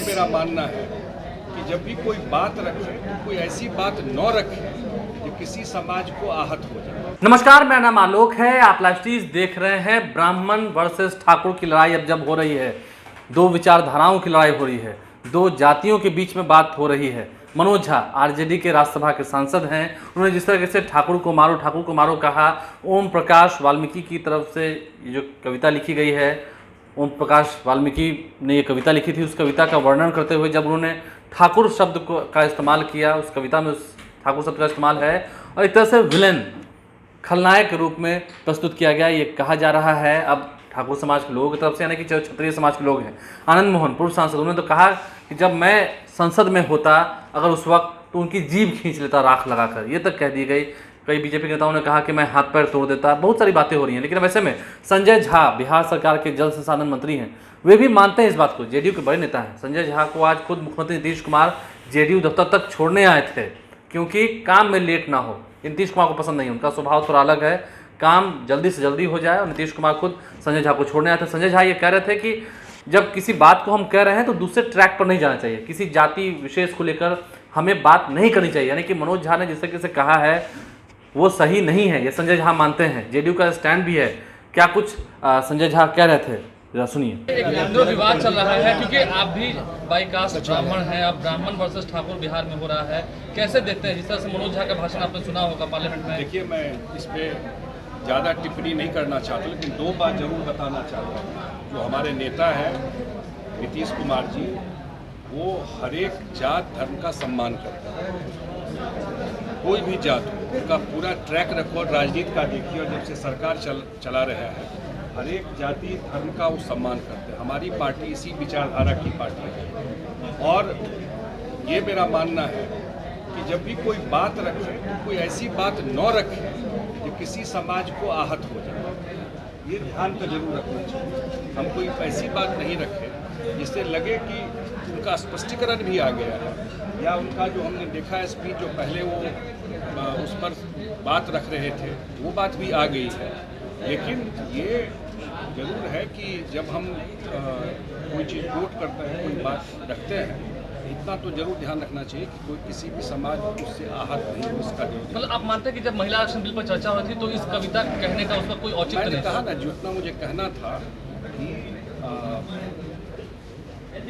मेरा मानना है कि जब भी कोई बात रखे तो कोई ऐसी बात न रखे जो किसी समाज को आहत हो जाए। नमस्कार, मेरा नाम आलोक है। आप लाइव स्ट्रीम देख रहे हैं। ब्राह्मण वर्सेस ठाकुर की लड़ाई अब जब हो रही है, दो विचारधाराओं की लड़ाई हो रही है, दो जातियों के बीच में बात हो रही है। मनोज झा आरजेडी के राज्यसभा के सांसद हैं। उन्होंने जिस तरह से ठाकुर को मारो कहा, ओम प्रकाश वाल्मीकि की तरफ से ये जो कविता लिखी गई है, ओम प्रकाश वाल्मीकि ने ये कविता लिखी थी, उस कविता का वर्णन करते हुए जब उन्होंने ठाकुर शब्द का इस्तेमाल किया, उस कविता में उस ठाकुर शब्द का इस्तेमाल है और एक तरह से विलेन, खलनायक के रूप में प्रस्तुत किया गया। ये कहा जा रहा है अब ठाकुर समाज के लोगों की तरफ से, यानी कि जो क्षत्रिय समाज के लोग हैं। आनंद मोहन पूर्व सांसद, उन्होंने तो कहा कि जब मैं संसद में होता अगर उस वक्त तो उनकी जीभ खींच लेता राख लगाकर, ये तक कह दी गई। कई बीजेपी नेताओं ने कहा कि मैं हाथ पैर तोड़ देता। बहुत सारी बातें हो रही हैं। लेकिन वैसे में संजय झा बिहार सरकार के जल संसाधन मंत्री हैं, वे भी मानते हैं इस बात को। जेडीयू के बड़े नेता हैं। संजय झा को आज खुद मुख्यमंत्री नीतीश कुमार जेडीयू दफ्तर तक छोड़ने आए थे क्योंकि काम में लेट ना हो। नीतीश कुमार को पसंद नहीं, उनका स्वभाव थोड़ा अलग है, काम जल्दी से जल्दी हो जाए। और नीतीश कुमार खुद संजय झा को छोड़ने आए थे। संजय झा ये कह रहे थे कि जब किसी बात को हम कह रहे हैं तो दूसरे ट्रैक पर नहीं जाना चाहिए, किसी जाति विशेष को लेकर हमें बात नहीं करनी चाहिए। यानी कि मनोज झा ने जिस तरीके से कहा है वो सही नहीं है, ये संजय झा मानते हैं। जेडीयू का स्टैंड भी है। क्या कुछ संजय झा कह रहे थे, जरा सुनिए। एक हिंदू विवाद चल रहा है क्योंकि आप भी बाई कास्ट ब्राह्मण हैं, अब ब्राह्मण वर्सेस ठाकुर बिहार में हो रहा है, कैसे देखते हैं? जिस तरह से मनोज झा का भाषण आपने सुना होगा पार्लियामेंट में। देखिए, मैं इस पर ज़्यादा टिप्पणी नहीं करना चाहता, लेकिन दो बात जरूर बताना चाहता हूँ। जो हमारे नेता हैं नीतीश कुमार जी, वो हर एक जात धर्म का सम्मान करते हैं। कोई भी जात हो, उनका पूरा ट्रैक रिकॉर्ड राजनीति का देखिए, और जब से सरकार चला रहा है, हर एक जाति धर्म का वो सम्मान करते हैं। हमारी पार्टी इसी विचारधारा की पार्टी है और ये मेरा मानना है कि जब भी कोई बात रखे तो कोई ऐसी बात न रखे जो किसी समाज को आहत हो जाए। ये ध्यान तो जरूर रखना चाहिए। हम कोई ऐसी बात नहीं रखें जिससे लगे कि उनका स्पष्टीकरण भी आ गया है, या उनका जो हमने देखा है स्पीच जो पहले वो उस पर बात रख रहे थे वो बात भी आ गई है। लेकिन ये जरूर है कि जब हम कोई चीज़ कोट करते हैं, कोई बात रखते हैं, इतना तो जरूर ध्यान रखना चाहिए कि कोई किसी भी समाज उससे आहत नहीं हो। इसका मतलब आप मानते हैं कि जब महिला आरक्षण बिल पर चर्चा हुई थी तो इस कविता कहने का उसका कोई औचित्य नहीं? मैंने कहा ना, जितना मुझे कहना था कि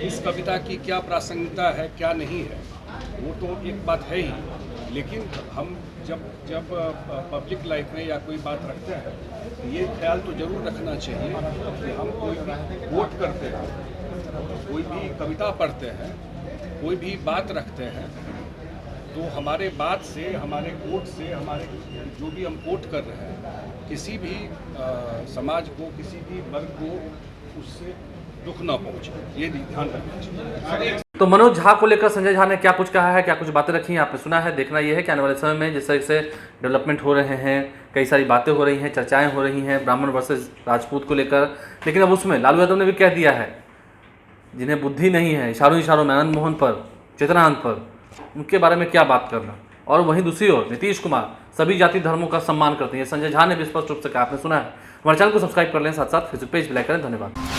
इस कविता की क्या प्रासंगिकता है क्या नहीं है, वो तो एक बात है ही। लेकिन हम जब पब्लिक लाइफ में या कोई बात रखते हैं तो ये ख्याल तो जरूर रखना चाहिए कि हम कोई भी वोट करते हैं, कोई भी कविता पढ़ते हैं, कोई भी बात रखते हैं, तो हमारे बात से, हमारे कोट से, हमारे जो भी हम कोट कर रहे हैं, किसी भी समाज को, किसी भी वर्ग को उससे दुख ना पहुंचे, ये ध्यान रखना चाहिए। तो मनोज झा को लेकर संजय झा ने क्या कुछ कहा है, क्या कुछ बातें रखी हैं, आपने सुना है। देखना यह है कि आने वाले समय में जिस तरह से डेवलपमेंट हो रहे हैं, कई सारी बातें हो रही हैं, चर्चाएं हो रही हैं ब्राह्मण वर्सेस राजपूत को लेकर। लेकिन अब उसमें लालू यादव ने भी कह दिया है, जिन्हें बुद्धि नहीं है, इशारों में आनंद मोहन पर, चेतनानंद पर, उनके बारे में क्या बात करना। और वहीं दूसरी ओर नीतीश कुमार सभी जाति धर्मों का सम्मान करते हैं, संजय झा ने भी स्पष्ट रूप से कहा, आपने सुना है। हमारे चैनल को सब्सक्राइब कर लें, साथ साथ फेसबुक पेज भी लाइक करें। धन्यवाद।